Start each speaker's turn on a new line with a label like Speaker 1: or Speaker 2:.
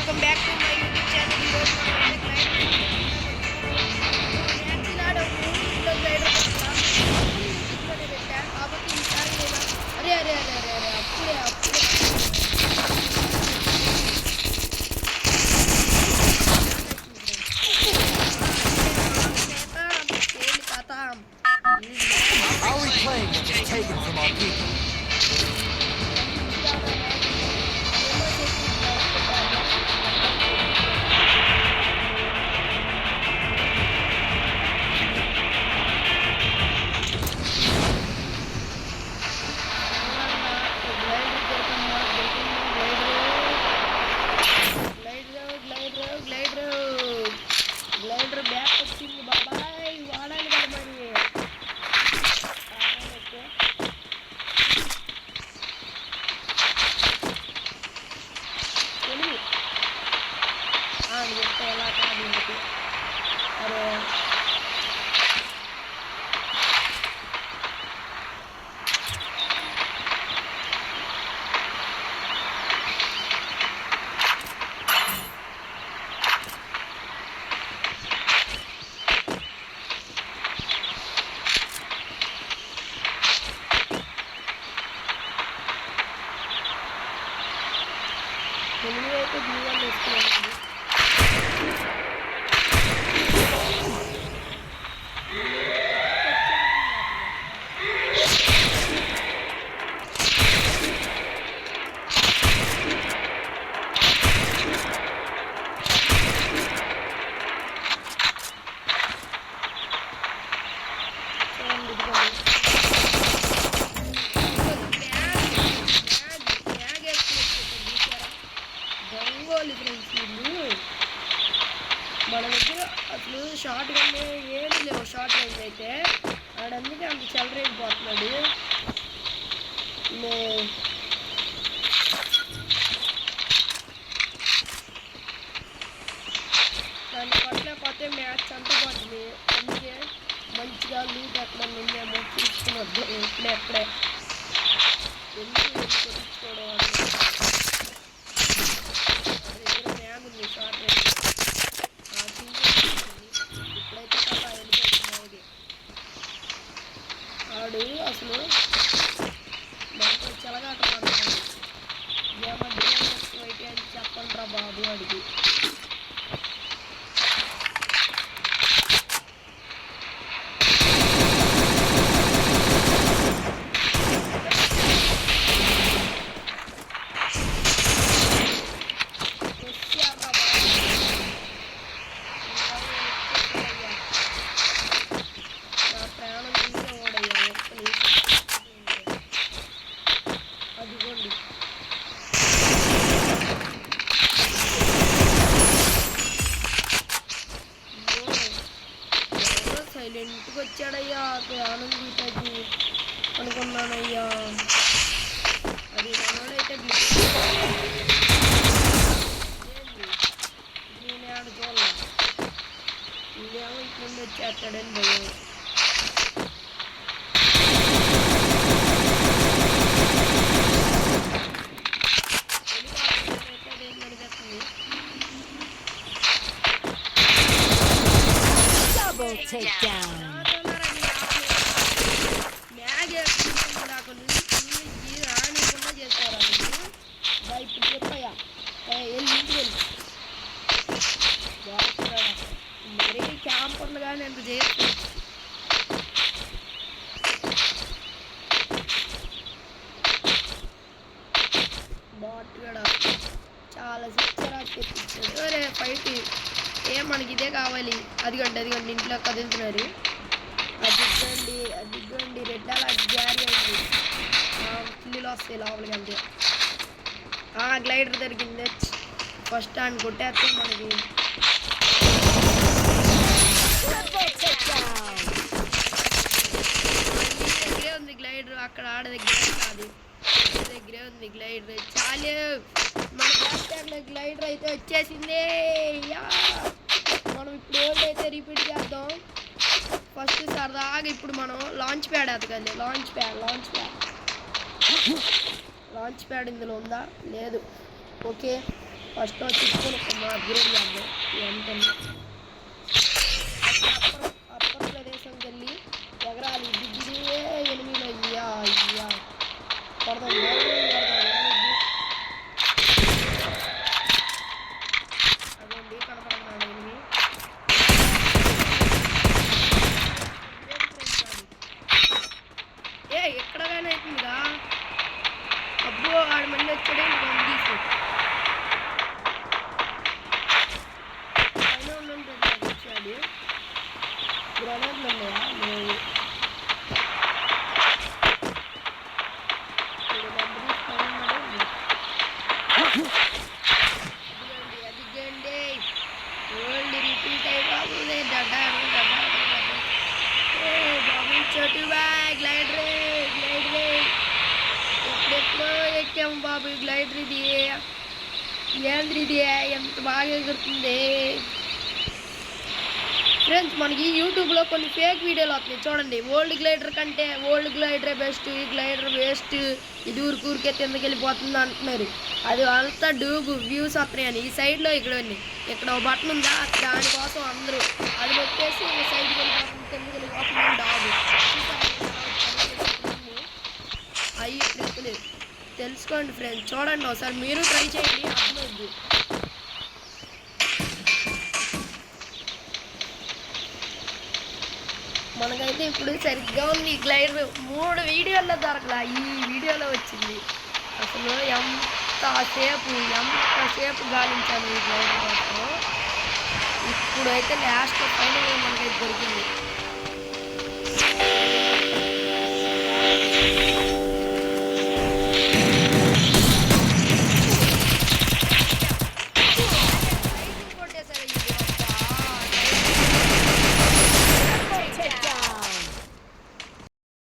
Speaker 1: Welcome back to my YouTube channel. ఈరోజు మనం అయితే గ్లైడర్ గ్లైడర్ యూట్యూబ్లోనే పెట్టాను కాబట్టి ఈసారి నేను అరే అరే అరే అరే అరే అప్పుడే అప్పుడే
Speaker 2: Are we playing what is taken from our people?
Speaker 1: Glider back వచ్చింది బాబాయ్, వాడాలి కదా మరి. చెప్తే ఎలా కాదు అరే అయితే జీవాలు వేసుకున్నాను. మన దగ్గర అసలు షార్ట్ గన్ ఏమి లేవు. షార్ట్ గన్ అయితే ఆడందుకే అంత చెలరైపోతున్నాడు. దాన్ని పట్టలేకపోతే మ్యాచ్ అంతా పడుతుంది. అందుకే మంచిగా లూట్ ఎక్కడ ఉందేమో చూసుకున్నద్దు. ఎక్కడే ఎందుకు కొనుక్కోవడం దగ్గర మ్యాగ్ ఉంది. షార్ట్ గన్ ఇప్పుడైతే కదా వెళ్ళిపోతున్నాయి. ఆడు అసలు మనకు చెలగాట పడుతున్నాడు. ఏమన్నా అయితే అని చెప్పండి రా బాబు అడిగి. సైలెంట్గా వచ్చాడయ్యా ఆనందీతకి అనుకున్నానయ్యా. అది మనోడైతే నేనే ఆడ చూడాల. ఇదేమో ఇక్కడ వచ్చేస్తాడని భయం.
Speaker 3: Takedown.
Speaker 1: మ్యాగ్ వేసుకుంటుంది నాకు రానికుండా చేస్తారా మీరు? ఇప్పుడు చెప్పయ్యా వెళ్ళి వెళ్ళి మరీ క్యాంపర్లు కానీ ఎంత చేయొచ్చు. బాట్ కూడా చాలా సిచ్చరా తెప్పించాడు. అరే ఫైట్ మనకి ఇదే కావాలి. అదిగండి అదిగండి ఇంట్లో కదులుతున్నారు. అదిగండి రెడ్ అలా జారీ అయింది. పిల్లిలు వస్తాయి లోపలికి అంతే. గ్లైడర్ దొరికింది. ఫస్ట్ హ్యాండ్ కొట్టేస్తే మనకి దగ్గరే ఉంది గ్లైడర్. అక్కడ ఆడ దగ్గర కాదు, దగ్గరే ఉంది గ్లైడర్. చాలు మన బ్యాక్ గ్లైడర్ అయితే వచ్చేసింది. మనం ఇప్పుడు ఏదైతే రిపీట్ చేద్దాం. ఫస్ట్ సరదాగా ఇప్పుడు మనం లాంచ్ ప్యాడ్ ఎతకండి. లాంచ్ ప్యాడ్ ఇందులో ఉందా? లేదు. ఓకే ఫస్ట్లో చిక్కుని అప్గ్రేడ్ చేద్దాం ఏంటంటే అప్పర్ ప్రదేశంకి వెళ్ళి ఎగరాలి దిగిదే ఎనిమిదిలో అయ్యా అయ్యా కొడదాం అదేంటి కనపడుతున్నాడు ఎనిమిది ఎక్కడగానే అవుతుందిగా అబ్బో ఆడు మళ్ళీ వచ్చాడే తీసు పైన ఉన్నది వచ్చాడు గ్రనేడ్లు ఉన్నాయా లేవు అదిగండి ఓల్డ్ రిపీట్ అయిపోతుంది బాబు చోటు బాయ్ గ్లైడర్ ఎప్పుడెప్పుడో ఎక్కాము బాబు గ్లైడర్ ఇది ఏంద్రి ఇది ఎంత బాగా ఎగురుతుంది ఫ్రెండ్స్ మనకి యూట్యూబ్లో కొన్ని ఫేక్ వీడియోలు వస్తున్నాయి చూడండి ఓల్డ్ గ్లైడర్ కంటే ఓల్డ్ గ్లైడరే బెస్ట్ ఈ గ్లైడర్ వేస్ట్ ఇది ఊరికే కిందకి వెళ్ళిపోతుంది అంటున్నారు అది అంతా డూబ్ వ్యూస్ వస్తున్నాయని ఈ సైడ్లో ఇక్కడ ఒక బటన్ ఉందా దానికోసం అందరూ అది వచ్చేసి సైడ్కి వెళ్ళిపోతుంది కిందకి వెళ్ళిపోతుంది డాబు అయ్యి ట్రిప్పులు తెలుసుకోండి ఫ్రెండ్స్ చూడండి ఒకసారి మీరు ట్రై చేయండి అర్థమవుద్ది మనకైతే ఇప్పుడు సరిగ్గా ఉంది గ్లైడర్ 3 వీడియోల్లో దొరకలా ఈ వీడియోలో వచ్చింది అసలు ఎంతసేపు గాలించాను ఈ గ్లైడర్ కోసం ఇప్పుడైతే లాస్ట్ ఫైనల్ మనకైతే దొరికింది